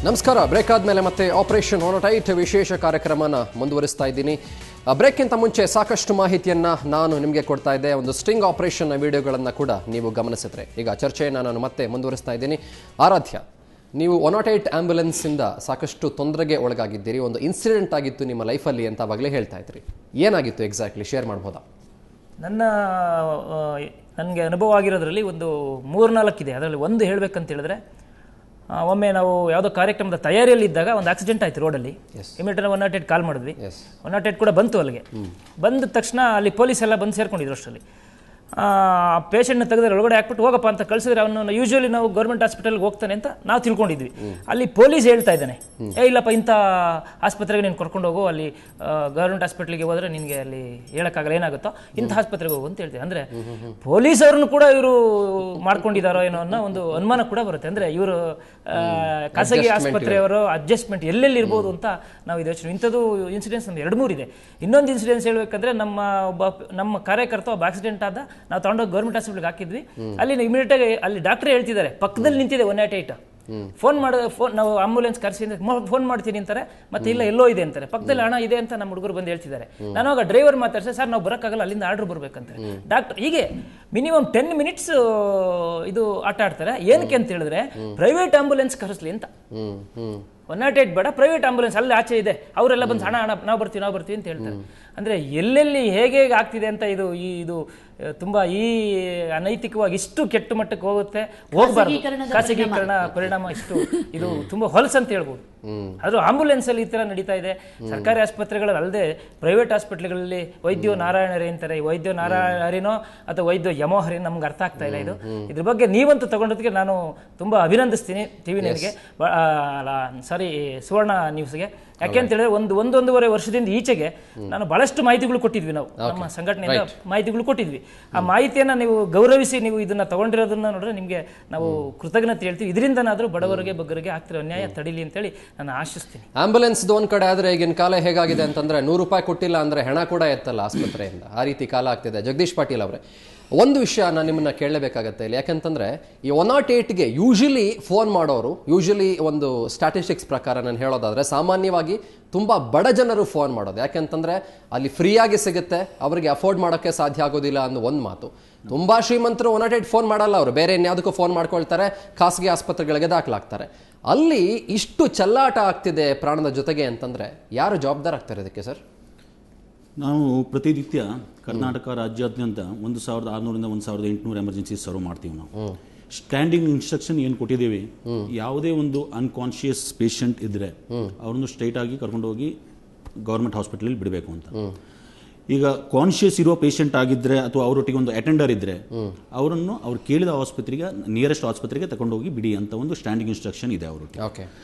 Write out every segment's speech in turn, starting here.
ನಮಸ್ಕಾರ. ಬ್ರೇಕ್ ಆದಮೇಲೆ ಮತ್ತೆ ಆಪರೇಷನ್ ಆನ್ ಟೈಟ್ ವಿಶೇಷ ಕಾರ್ಯಕ್ರಮನ ಮುಂದುವರಿಸ್ತಾ ಇದ್ದೀನಿ. ಬ್ರೇಕ್ಗಿಂತ ಮುಂಚೆ ಸಾಕಷ್ಟು ಮಾಹಿತಿಯನ್ನು ನಾನು ನಿಮಗೆ ಕೊಡ್ತಾ ಇದ್ದೆ. ಒಂದು ಸ್ಟಿಂಗ್ ಆಪರೇಷನ್ನ ವಿಡಿಯೋಗಳನ್ನು ಕೂಡ ನೀವು ಗಮನಿಸಿದ್ರೆ ಈಗ ಚರ್ಚೆಯನ್ನು ನಾನು ಮತ್ತೆ ಮುಂದುವರಿಸ್ತಾ ಇದ್ದೀನಿ. ಆರಾಧ್ಯ, ನೀವು 108 ಆ್ಯಂಬುಲೆನ್ಸಿಂದ ಸಾಕಷ್ಟು ತೊಂದರೆಗೆ ಒಳಗಾಗಿದ್ದೀರಿ. ಒಂದು ಇನ್ಸಿಡೆಂಟ್ ಆಗಿತ್ತು ನಿಮ್ಮ ಲೈಫಲ್ಲಿ ಅಂತ ಆವಾಗಲೇ ಹೇಳ್ತಾ ಇದ್ರಿ. ಏನಾಗಿತ್ತು ಎಕ್ಸಾಕ್ಟ್ಲಿ, ಶೇರ್ ಮಾಡ್ಬೋದಾ? ನನಗೆ ಅನುಭವ ಆಗಿರೋದ್ರಲ್ಲಿ ಒಂದು 3-4 ಇದೆ. ಅದರಲ್ಲಿ ಒಂದು ಹೇಳಬೇಕಂತ ಹೇಳಿದ್ರೆ, ಒಮ್ಮೆ ನಾವು ಯಾವುದೋ ಕಾರ್ಯಕ್ರಮದ ತಯಾರಿಯಲ್ಲಿ ಇದ್ದಾಗ ಒಂದು ಆಕ್ಸಿಡೆಂಟ್ ಆಯ್ತು ರೋಡಲ್ಲಿ. ಇಮಿಡಿಯೇಟ್ 108 ಕಾಲ್ ಮಾಡಿದ್ವಿ. 108 ಕೂಡ ಬಂತು. ಅಲ್ಲಿಗೆ ಬಂದ ತಕ್ಷಣ ಅಲ್ಲಿ ಪೊಲೀಸ್ ಎಲ್ಲ ಬಂದು ಸೇರ್ಕೊಂಡಿದ್ರು. ಅಷ್ಟರಲ್ಲಿ ಪೇಷಂಟ್ನ ತೆಗೆದ್ರೆ ಒಳಗಡೆ ಹಾಕ್ಬಿಟ್ಟು ಹೋಗಪ್ಪ ಅಂತ ಕಳಿಸಿದ್ರೆ ಅವನು ಯೂಶುವಲಿ ನಾವು ಗೌರ್ಮೆಂಟ್ ಹಾಸ್ಪಿಟಲ್ಗೆ ಹೋಗ್ತಾನೆ ಅಂತ ನಾವು ತಿಳ್ಕೊಂಡಿದ್ವಿ. ಅಲ್ಲಿ ಪೊಲೀಸ್ ಹೇಳ್ತಾ ಇದ್ದಾನೆ, ಇಲ್ಲಪ್ಪ ಇಂಥ ಆಸ್ಪತ್ರೆಗೆ ನೀನು ಕರ್ಕೊಂಡು ಹೋಗು, ಅಲ್ಲಿ ಗೌರ್ಮೆಂಟ್ ಹಾಸ್ಪಿಟ್ಲಿಗೆ ಹೋದರೆ ನಿನಗೆ ಅಲ್ಲಿ ಹೇಳೋಕ್ಕಾಗಲ್ಲ, ಏನಾಗುತ್ತೋ ಇಂಥ ಆಸ್ಪತ್ರೆಗೆ ಹೋಗು ಅಂತ ಹೇಳ್ತೀವಿ. ಅಂದರೆ ಪೊಲೀಸವ್ರನ್ನು ಕೂಡ ಇವರು ಮಾಡ್ಕೊಂಡಿದ್ದಾರೋ ಏನೋ ಅನ್ನೋ ಒಂದು ಅನುಮಾನ ಕೂಡ ಬರುತ್ತೆ. ಅಂದರೆ ಇವರು ಖಾಸಗಿ ಆಸ್ಪತ್ರೆಯವರು ಅಡ್ಜಸ್ಟ್ಮೆಂಟ್ ಎಲ್ಲೆಲ್ಲಿ ಇರ್ಬೋದು ಅಂತ ನಾವು ಇದು ಯೋಚನೆ. ಇಂಥದ್ದು ಇನ್ಸಿಡೆನ್ಸ್ ನಮ್ದು 2-3 ಇದೆ. ಇನ್ನೊಂದು ಇನ್ಸಿಡೆನ್ಸ್ ಹೇಳ್ಬೇಕಂದ್ರೆ, ನಮ್ಮ ಕಾರ್ಯಕರ್ತ ಒಬ್ಬ ಆಕ್ಸಿಡೆಂಟ್ ಆದ, ನಾವು ತಗೊಂಡೋಗಿ ಗೌರ್ಮೆಂಟ್ ಹಾಸ್ಪಿಟಲ್ಗೆ ಹಾಕಿದ್ವಿ. ಅಲ್ಲಿ ಇಮಿಡಿಯೇಟ್ ಆಗಿ ಅಲ್ಲಿ ಡಾಕ್ಟರ್ ಹೇಳ್ತಿದ್ದಾರೆ, ಪಕ್ಕದಲ್ಲಿ ನಿಂತಿದೆ 108. ಫೋನ್ ನಾವು ಆಂಬುಲೆನ್ಸ್ ಕರೆಸಿ ಫೋನ್ ಮಾಡ್ತೀನಿ ಅಂತಾರೆ. ಮತ್ತೆ ಇಲ್ಲ ಎಲ್ಲೋ ಇದೆ ಅಂತಾರೆ. ಪಕ್ಕದಲ್ಲಿ ಹಣ ಇದೆ ಅಂತ ನಮ್ಮ ಹುಡುಗರು ಬಂದು ಹೇಳ್ತಿದ್ದಾರೆ. ನಾನು ಆಗ ಡ್ರೈವರ್ ಮಾತಾಡ್ಸಿ, ಸರ್ ನಾವು ಬರೋಕ್ಕಾಗಲ್ಲ, ಅಲ್ಲಿಂದ ಆರ್ಡರ್ ಬರ್ಬೇಕಂತಾರೆ. ಡಾಕ್ಟರ್ ಹೀಗೆ ಮಿನಿಮಮ್ 10 ಮಿನಿಟ್ಸ್ ಇದು ಆಟ ಆಡ್ತಾರೆ. ಏನಕ್ಕೆ ಅಂತ ಹೇಳಿದ್ರೆ, ಪ್ರೈವೇಟ್ ಆಂಬುಲೆನ್ಸ್ ಕರೆಸ್ಲಿ ಅಂತ. 108 ಬೇಡ, ಪ್ರೈವೇಟ್ ಆಂಬುಲೆನ್ಸ್ ಅಲ್ಲಿ ಆಚೆ ಇದೆ, ಅವರೆಲ್ಲ ಬಂದು ಹಣ ನಾವು ಬರ್ತೀವಿ ಅಂತ ಹೇಳ್ತಾರೆ. ಅಂದರೆ ಎಲ್ಲೆಲ್ಲಿ ಹೇಗೆ ಆಗ್ತಿದೆ ಅಂತ ಇದು ತುಂಬ ಈ ಅನೈತಿಕವಾಗಿ ಇಷ್ಟು ಕೆಟ್ಟ ಮಟ್ಟಕ್ಕೆ ಹೋಗಬಾರ್ದು. ಖಾಸಗೀಕರಣ ಪರಿಣಾಮ ಇದು ತುಂಬ ಹೊಲಸು ಅಂತ ಹೇಳ್ಬೋದು. ಅದು ಆಂಬುಲೆನ್ಸ್ ಅಲ್ಲಿ ಈ ತರ ನಡೀತಾ ಇದೆ. ಸರ್ಕಾರಿ ಆಸ್ಪತ್ರೆಗಳಲ್ಲಿ ಅಲ್ಲದೆ ಪ್ರೈವೇಟ್ ಹಾಸ್ಪಿಟ್ಲ್ಗಳಲ್ಲಿ ವೈದ್ಯೋ ನಾರಾಯಣರೇ ಅಂತಾರೆ. ವೈದ್ಯೋ ನಾರಾಯಣರಿನೋ ಅಥವಾ ವೈದ್ಯೋ ಯಮೋಹರಿ, ನಮ್ಗೆ ಅರ್ಥ ಆಗ್ತಾ ಇಲ್ಲ ಇದು. ಇದ್ರ ಬಗ್ಗೆ ನೀವಂತೂ ತಗೊಂಡೋದಕ್ಕೆ ನಾನು ತುಂಬಾ ಅಭಿನಂದಿಸ್ತೀನಿ ಟಿವಿ ನೈನ್ಗೆ, ಸಾರಿ ಸುವರ್ಣ ನ್ಯೂಸ್ಗೆ. ಯಾಕೆ ಅಂತ ಹೇಳಿದ್ರೆ, ಒಂದೂವರೆ ವರ್ಷದಿಂದ ಈಚೆಗೆ ನಾನು ಬಹಳಷ್ಟು ಮಾಹಿತಿಗಳು ಕೊಟ್ಟಿದ್ವಿ. ನಾವು ನಮ್ಮ ಸಂಘಟನೆಯಿಂದ ಮಾಹಿತಿಗಳು ಕೊಟ್ಟಿದ್ವಿ. ಆ ಮಾಹಿತಿಯನ್ನ ನೀವು ಗೌರವಿಸಿ ನೀವು ಇದನ್ನ ತಗೊಂಡಿರೋದನ್ನ ನೋಡಿದ್ರೆ ನಿಮ್ಗೆ ನಾವು ಕೃತಜ್ಞತೆ ಹೇಳ್ತೀವಿ. ಇದರಿಂದನಾದ್ರೂ ಬಡವರಿಗೆ ಬಗ್ಗರಿಗೆ ಆಗ್ತಿರೋ ಅನ್ಯಾಯ ತಡಿಲಿ ಅಂತೇಳಿ ನಾನು ಆಶಿಸ್ತೀನಿ. ಆಂಬುಲೆನ್ಸ್ ಒಂದ್ ಕಡೆ ಆದ್ರೆ ಈಗಿನ ಕಾಲ ಹೇಗಾಗಿದೆ ಅಂತಂದ್ರೆ, 100 ರೂಪಾಯಿ ಕೊಟ್ಟಿಲ್ಲ ಅಂದ್ರೆ ಹೆಣ ಕೂಡ ಎತ್ತಲ್ಲ ಆಸ್ಪತ್ರೆಯಿಂದ. ಆ ರೀತಿ ಕಾಲ ಆಗ್ತಿದೆ. ಜಗದೀಶ್ ಪಾಟೀಲ್ ಅವರೇ, ಒಂದು ವಿಷಯ ನಾನು ನಿಮ್ಮನ್ನ ಕೇಳಲೇಬೇಕಾಗತ್ತೆ ಇಲ್ಲಿ. ಯಾಕಂತಂದ್ರೆ ಈ 108ಗೆ ಯೂಶಲಿ ಫೋನ್ ಮಾಡೋರು, ಯೂಶಲಿ ಒಂದು ಸ್ಟ್ಯಾಟಿಸ್ಟಿಕ್ಸ್ ಪ್ರಕಾರ ನಾನು ಹೇಳೋದಾದ್ರೆ, ಸಾಮಾನ್ಯವಾಗಿ ತುಂಬಾ ಬಡ ಜನರು ಫೋನ್ ಮಾಡೋದು. ಯಾಕಂತಂದ್ರೆ ಅಲ್ಲಿ ಫ್ರೀಯಾಗಿ ಸಿಗುತ್ತೆ, ಅವರಿಗೆ ಅಫೋರ್ಡ್ ಮಾಡೋಕ್ಕೆ ಸಾಧ್ಯ ಆಗೋದಿಲ್ಲ ಅನ್ನೋ ಒಂದು ಮಾತು. ತುಂಬಾ ಶ್ರೀಮಂತರು 108 ಫೋನ್ ಮಾಡಲ್ಲ, ಅವರು ಬೇರೆ ಇನ್ಯಾವುದಕ್ಕೂ ಫೋನ್ ಮಾಡ್ಕೊಳ್ತಾರೆ, ಖಾಸಗಿ ಆಸ್ಪತ್ರೆಗಳಿಗೆ ದಾಖಲಾಗ್ತಾರೆ. ಅಲ್ಲಿ ಇಷ್ಟು ಚೆಲ್ಲಾಟ ಆಗ್ತಿದೆ ಪ್ರಾಣದ ಜೊತೆಗೆ ಅಂತಂದ್ರೆ ಯಾರು ಜವಾಬ್ದಾರ ಆಗ್ತಾರೆ ಇದಕ್ಕೆ ಸರ್? ನಾವು ಪ್ರತಿನಿತ್ಯ ಕರ್ನಾಟಕ ರಾಜ್ಯಾದ್ಯಂತ 1600ರಿಂದ 1800 ಎಮರ್ಜೆನ್ಸಿ ಸರ್ವ್ ಮಾಡ್ತೀವಿ. ನಾವು ಸ್ಟ್ಯಾಂಡಿಂಗ್ ಇನ್ಸ್ಟ್ರಕ್ಷನ್ ಏನು ಕೊಟ್ಟಿದ್ದೀವಿ, ಯಾವುದೇ ಒಂದು ಅನ್ಕಾನ್ಶಿಯಸ್ ಪೇಷಂಟ್ ಇದ್ರೆ ಅವ್ರನ್ನು ಸ್ಟ್ರೈಟ್ ಆಗಿ ಕರ್ಕೊಂಡು ಹೋಗಿ ಗೌರ್ಮೆಂಟ್ ಹಾಸ್ಪಿಟಲ್ ಬಿಡಬೇಕು ಅಂತ. ಈಗ ಕಾನ್ಶಿಯಸ್ ಇರೋ ಪೇಷಂಟ್ ಆಗಿದ್ರೆ ಅಥವಾ ಅವರೊಟ್ಟಿಗೆ ಒಂದು ಅಟೆಂಡರ್ ಇದ್ರೆ ಅವರನ್ನು ಅವ್ರು ಕೇಳಿದ ಆಸ್ಪತ್ರೆಗೆ, ನಿಯರೆಸ್ಟ್ ಆಸ್ಪತ್ರೆಗೆ ತಗೊಂಡೋಗಿ ಬಿಡಿ ಅಂತ ಒಂದು ಸ್ಟ್ಯಾಂಡಿಂಗ್ ಇನ್ಸ್ಟ್ರಕ್ಷನ್ ಇದೆ ಅವರಿಗೆ.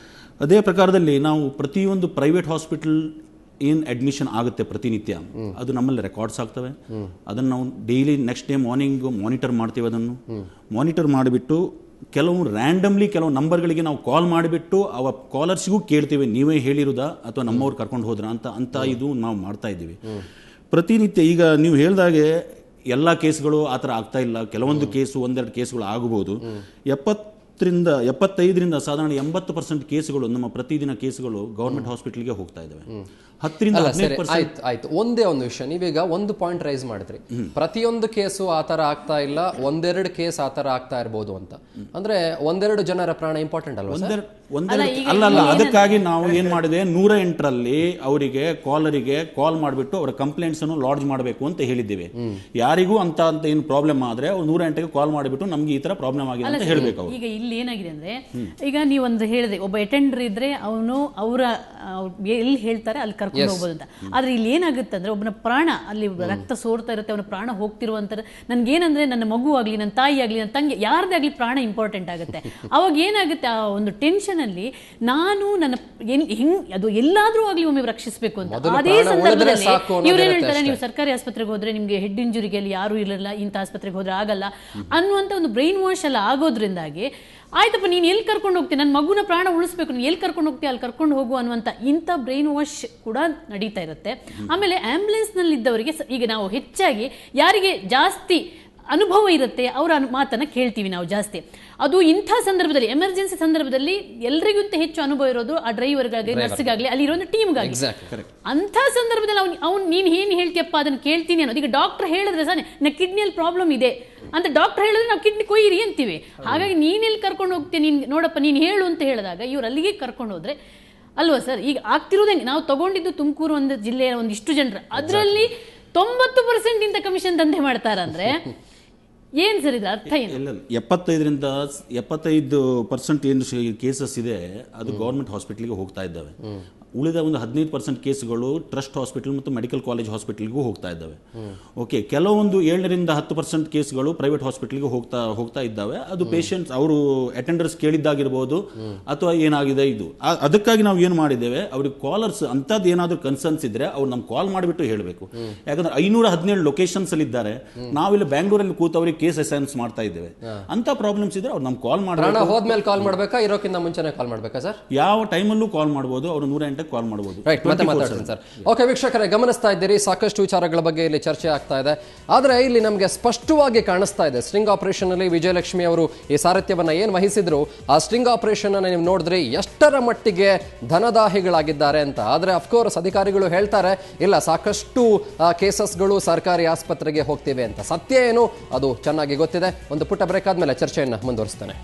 ಅದೇ ಪ್ರಕಾರದಲ್ಲಿ ನಾವು ಪ್ರತಿಯೊಂದು ಪ್ರೈವೇಟ್ ಹಾಸ್ಪಿಟಲ್ ಏನು ಅಡ್ಮಿಷನ್ ಆಗುತ್ತೆ ಪ್ರತಿನಿತ್ಯ, ಅದು ನಮ್ಮಲ್ಲಿ ರೆಕಾರ್ಡ್ಸ್ ಆಗ್ತವೆ. ಅದನ್ನು ನಾವು daily next day morning monitor ಮಾಡ್ತೀವಿ. ಅದನ್ನು ಮಾನಿಟರ್ ಮಾಡಿಬಿಟ್ಟು ಕೆಲವು ನಂಬರ್ಗಳಿಗೆ ನಾವು ಕಾಲ್ ಮಾಡಿಬಿಟ್ಟು ಅವ ಕಾಲರ್ಸ್ಗೂ ಕೇಳ್ತೀವಿ, ನೀವೇ ಹೇಳಿರೋದಾ ಅಥವಾ ನಮ್ಮವ್ರು ಕರ್ಕೊಂಡು ಹೋದ್ರಾ ಅಂತ ಇದು ನಾವು ಮಾಡ್ತಾ ಇದ್ದೀವಿ ಪ್ರತಿನಿತ್ಯ. ಈಗ ನೀವು ಹೇಳಿದಾಗೆ ಎಲ್ಲ ಕೇಸ್ಗಳು ಆ ಥರ ಆಗ್ತಾ ಇಲ್ಲ. ಕೆಲವೊಂದು ಕೇಸು, 1-2 ಕೇಸ್ಗಳು ಆಗಬಹುದು. 75ರಿಂದ ಸಾಧಾರಣ 80% ಕೇಸುಗಳು, ನಮ್ಮ ಪ್ರತಿದಿನ ಕೇಸುಗಳು ಗೌರ್ಮೆಂಟ್ ಹಾಸ್ಪಿಟಲ್ಗೆ ಹೋಗ್ತಾ ಇದ್ದಾವೆ. 10-15%. ಆಯ್ತು. ಒಂದೇ ಒಂದು ವಿಷಯ, ನೀವೀಗ ಒಂದು ಪಾಯಿಂಟ್ ರೈಸ್ ಮಾಡಿದ್ರಿ, ಪ್ರತಿಯೊಂದು ಕೇಸು ಆತರ ಆಗ್ತಾ ಇಲ್ಲ, 1-2 ಕೇಸ್ ಆತರ ಆಗ್ತಾ ಇರ್ಬೋದು ಅಂತ. ಅಂದ್ರೆ 1-2 ಜನರ ಪ್ರಾಣ ಇಂಪಾರ್ಟೆಂಟ್ ಅಲ್ವಾ? ಅಲ್ಲ, ಅದಕ್ಕಾಗಿ ನಾವು ಏನ್ ಮಾಡಿದೆ, 108ರಲ್ಲಿ ಅವರಿಗೆ ಕಾಲರಿಗೆ ಕಾಲ್ ಮಾಡಿಬಿಟ್ಟು ಅವರ ಕಂಪ್ಲೇಂಟ್ಸ್ ಅನ್ನು ಲಾಡ್ಜ್ ಮಾಡಬೇಕು ಅಂತ ಹೇಳಿದ್ದೇವೆ. ಯಾರಿಗೂ ಅಂತ ಏನು ಪ್ರಾಬ್ಲಮ್ ಆದ್ರೆ ಅವ್ರು 108ಗೆ ಕಾಲ್ ಮಾಡಿಬಿಟ್ಟು ನಮ್ಗೆ ಈ ತರ ಪ್ರಾಬ್ಲಮ್ ಆಗಿದೆ ಅಂತ ಹೇಳ್ಬೇಕು. ಈಗ ಇಲ್ಲಿ ಏನಾಗಿದೆ ಅಂದ್ರೆ, ಈಗ ನೀವೊಂದು ಹೇಳಿದೆ, ಒಬ್ಬ ಅಟೆಂಡರ್ ಇದ್ರೆ ಅವನು ಅವರ ಎಲ್ಲಿ ಹೇಳ್ತಾರೆ ಅಲ್ಲಿ ಕರ್ಕೊಂಡು ಹೋಗ್ಬೋದು ಅಂತ. ಆದ್ರೆ ಇಲ್ಲಿ ಏನಾಗುತ್ತೆ ಅಂದ್ರೆ, ಒಬ್ಬನ ಪ್ರಾಣ ಅಲ್ಲಿ ರಕ್ತ ಸೋರ್ತಾ ಇರುತ್ತೆ, ಅವನ ಪ್ರಾಣ ಹೋಗ್ತಿರುವಂತ, ನನ್ಗೇನಂದ್ರೆ ನನ್ನ ಮಗು ಆಗ್ಲಿ, ನನ್ನ ತಾಯಿ ಆಗ್ಲಿ, ನನ್ನ ತಂಗಿ, ಯಾರದೇ ಆಗ್ಲಿ ಪ್ರಾಣ ಇಂಪಾರ್ಟೆಂಟ್ ಆಗುತ್ತೆ. ಅವಾಗ ಏನಾಗುತ್ತೆ, ಆ ಒಂದು ಟೆನ್ಷನ್ ಅಲ್ಲಿ ನಾನು ನನ್ನ ಅದು ಎಲ್ಲಾದ್ರೂ ಆಗ್ಲಿ ಒಮ್ಮೆ ರಕ್ಷಿಸಬೇಕು ಅಂತ. ಅದೇ ಸಂದರ್ಭದಲ್ಲಿ ಇವ್ರೇನ್ ಹೇಳ್ತಾರೆ, ನೀವು ಸರ್ಕಾರಿ ಆಸ್ಪತ್ರೆಗೆ ಹೋದ್ರೆ ನಿಮ್ಗೆ ಹೆಡ್ ಇಂಜುರಿಗೆ ಅಲ್ಲಿ ಯಾರು ಇರಲ್ಲ, ಇಂಥ ಆಸ್ಪತ್ರೆಗೆ ಹೋದ್ರೆ ಆಗಲ್ಲ ಅನ್ನುವಂತ ಒಂದು ಬ್ರೈನ್ ವಾಶ್ ಎಲ್ಲ ಆಗೋದ್ರಿಂದಾಗಿ, ಆಯ್ತಪ್ಪ ನೀನು ಎಲ್ಲಿ ಕರ್ಕೊಂಡು ಹೋಗ್ತೀನಿ, ನನ್ನ ಮಗುನ ಪ್ರಾಣ ಉಳಿಸ್ಬೇಕು, ನೀನು ಎಲ್ಲಿ ಕರ್ಕೊಂಡು ಹೋಗ್ತೀಯ ಅಲ್ಲಿ ಕರ್ಕೊಂಡು ಹೋಗು ಅನ್ನುವಂಥ ಇಂಥ ಬ್ರೈನ್ ವಾಶ್ ಕೂಡ ನಡೀತಾ ಇರುತ್ತೆ. ಆಮೇಲೆ ಆಂಬ್ಯುಲೆನ್ಸ್ ನಲ್ಲಿ ಇದ್ದವರಿಗೆ ಈಗ ನಾವು ಹೆಚ್ಚಾಗಿ ಯಾರಿಗೆ ಜಾಸ್ತಿ ಅನುಭವ ಇರುತ್ತೆ, ಅವರ ಮಾತನ್ನ ಕೇಳ್ತೀವಿ ನಾವು ಜಾಸ್ತಿ. ಅದು ಇಂಥ ಸಂದರ್ಭದಲ್ಲಿ, ಎಮರ್ಜೆನ್ಸಿ ಸಂದರ್ಭದಲ್ಲಿ ಎಲ್ರಿಗಿಂತ ಹೆಚ್ಚು ಅನುಭವ ಇರೋದು ಆ ಡ್ರೈವರ್ಗಾಗಲಿ, ನರ್ಸ್ಗಾಗಲಿ, ಅಲ್ಲಿರೋ ಟೀಮ್ಗಾಗಿ. ಅಂಥ ಸಂದರ್ಭದಲ್ಲಿ ಅವ್ನು ನೀನು ಏನು ಹೇಳ್ತೀಯಪ್ಪ ಅದನ್ನು ಕೇಳ್ತೀನಿ ಅನ್ನೋದು. ಈಗ ಡಾಕ್ಟರ್ ಹೇಳಿದ್ರೆ ಸಹ ನಾ ಕಿಡ್ನಿಯಲ್ಲಿ ಪ್ರಾಬ್ಲಮ್ ಇದೆ ಅಂತ ಡಾಕ್ಟರ್ ಹೇಳಿದ್ರೆ ನಾವು ಕಿಡ್ನಿ ಕೊಯ್ಯಿರಿ ಅಂತೀವಿ. ಹಾಗಾಗಿ ನೀನೆಲ್ಲಿ ಕರ್ಕೊಂಡು ಹೋಗ್ತೀಯ, ನೀನು ನೋಡಪ್ಪ ನೀನು ಹೇಳು ಅಂತ ಹೇಳಿದಾಗ ಇವ್ರು ಅಲ್ಲಿಗೆ ಕರ್ಕೊಂಡು ಹೋದ್ರೆ ಅಲ್ವಾ ಸರ್? ಈಗ ಆಗ್ತಿರೋದಂಗೆ ನಾವು ತಗೊಂಡಿದ್ದು ತುಮಕೂರು ಒಂದು ಜಿಲ್ಲೆಯ ಒಂದಿಷ್ಟು ಜನರು, ಅದರಲ್ಲಿ 90% ಇಂತ ಕಮಿಷನ್ ದಂಧೆ ಮಾಡ್ತಾರಂದ್ರೆ ಏನ್ ಸರ್ ಇದು ಅರ್ಥ ಏನು? 75% ಏನು ಕೇಸಸ್ ಇದೆ ಅದು ಗೌರ್ಮೆಂಟ್ ಹಾಸ್ಪಿಟಲ್ಗೆ ಹೋಗ್ತಾ ಇದ್ದಾವೆ. ಉಳಿದ ಒಂದು 15% ಕೇಸ್ಗಳು ಟ್ರಸ್ಟ್ ಹಾಸ್ಪಿಟಲ್ ಮತ್ತು ಮೆಡಿಕಲ್ ಕಾಲೇಜ್ ಹಾಸ್ಪಿಟಲ್ಗೂ ಹೋಗ್ತಾ ಇದ್ದಾವೆ. ಓಕೆ, ಕೆಲವೊಂದು 7-10% ಕೇಸ್ಗಳು ಪ್ರೈವೇಟ್ ಹಾಸ್ಪಿಟಲ್ಗೆ ಹೋಗ್ತಾ ಇದ್ದಾವೆ. ಅದು ಪೇಷಂಟ್ಸ್ ಅವರು ಅಟೆಂಡರ್ಸ್ ಕೇಳಿದ್ದಾಗಿರ್ಬೋದು ಅಥವಾ ಏನಾಗಿದೆ ಇದು. ಅದಕ್ಕಾಗಿ ನಾವು ಏನು ಮಾಡಿದ್ದೇವೆ, ಅವ್ರಿಗೆ ಕಾಲರ್ಸ್ ಅಂಥದ್ದು ಏನಾದರೂ ಕನ್ಸರ್ನ್ಸ್ ಇದ್ರೆ ಅವ್ರು ನಮ್ಗೆ ಕಾಲ್ ಮಾಡಿಬಿಟ್ಟು ಹೇಳಬೇಕು. ಯಾಕಂದ್ರೆ 517 ಲೊಕೇಶನ್ಸ್ ಅಲ್ಲಿ ಇದ್ದಾರೆ. ನಾವಿಲ್ಲಿ ಬ್ಯಾಂಗ್ಳೂರಲ್ಲಿ ಕೂತು ಅವ್ರಿಗೆ ಕೇಸ್ ಅಸೈನ್ಸ್ ಮಾಡ್ತಾ ಇದ್ದೇವೆ. ಅಂತ ಪ್ರಾಬ್ಲಮ್ಸ್ ಇದ್ರೆ ಅವ್ರು ನಮ್ಗೆ ಕಾಲ್ ಮಾಡಬೇಕು. ಹೋದ್ಮೇಲೆ ಕಾಲ್ ಮಾಡಬೇಕಾ, ಇರೋಕ್ಕಿಂತ ಮುಂಚೆನೇ ಕಾಲ್ ಮಾಡಬೇಕಾ ಸರ್? ಯಾವ ಟೈಮಲ್ಲೂ ಕಾಲ್ ಮಾಡ್ಬೋದು, ಅವರು 108 ಕಾಲ್ ಮಾಡಬಹುದು. ರೈಟ್, ಮತ್ತೆ ಮಾತಾಡ್ತೀನಿ ಸರ್. ಓಕೆ ವೀಕ್ಷಕರೇ, ಗಮನಿಸ್ತಾ ಇದ್ದೀರಿ, ಸಾಕಷ್ಟು ವಿಚಾರಗಳ ಬಗ್ಗೆ ಇಲ್ಲಿ ಚರ್ಚೆ ಆಗ್ತಾ ಇದೆ. ಆದರೆ ಇಲ್ಲಿ ನಮಗೆ ಸ್ಪಷ್ಟವಾಗಿ ಕಾಣಿಸ್ತಾ ಇದೆ, ಸ್ಟ್ರಿಂಗ್ ಆಪರೇಷನ್ ಅಲ್ಲಿ ವಿಜಯಲಕ್ಷ್ಮಿ ಅವರು ಈ ಸಾರಥ್ಯವನ್ನ ಏನು ವಹಿಸಿದ್ರು, ಆ ಸ್ಟ್ರಿಂಗ್ ಆಪರೇಷನ್ ಅನ್ನ ನೀವು ನೋಡಿದ್ರೆ ಎಷ್ಟರ ಮಟ್ಟಿಗೆ ಧನದಾಹಿಗಳಾಗಿದ್ದಾರೆ ಅಂತ. ಆದರೆ ಅಫ್ಕೋರ್ಸ್ ಅಧಿಕಾರಿಗಳು ಹೇಳ್ತಾರೆ ಇಲ್ಲ, ಸಾಕಷ್ಟು ಕೇಸಸ್ಗಳು ಸರ್ಕಾರಿ ಆಸ್ಪತ್ರೆಗೆ ಹೋಗ್ತಿವೆ ಅಂತ. ಸತ್ಯ ಏನು ಅದು ಚೆನ್ನಾಗಿ ಗೊತ್ತಿದೆ. ಒಂದು ಪುಟ್ಟ ಬ್ರೇಕ್ ಆದ್ಮೇಲೆ ಚರ್ಚೆಯನ್ನು ಮುಂದುವರಿಸ್ತೇನೆ.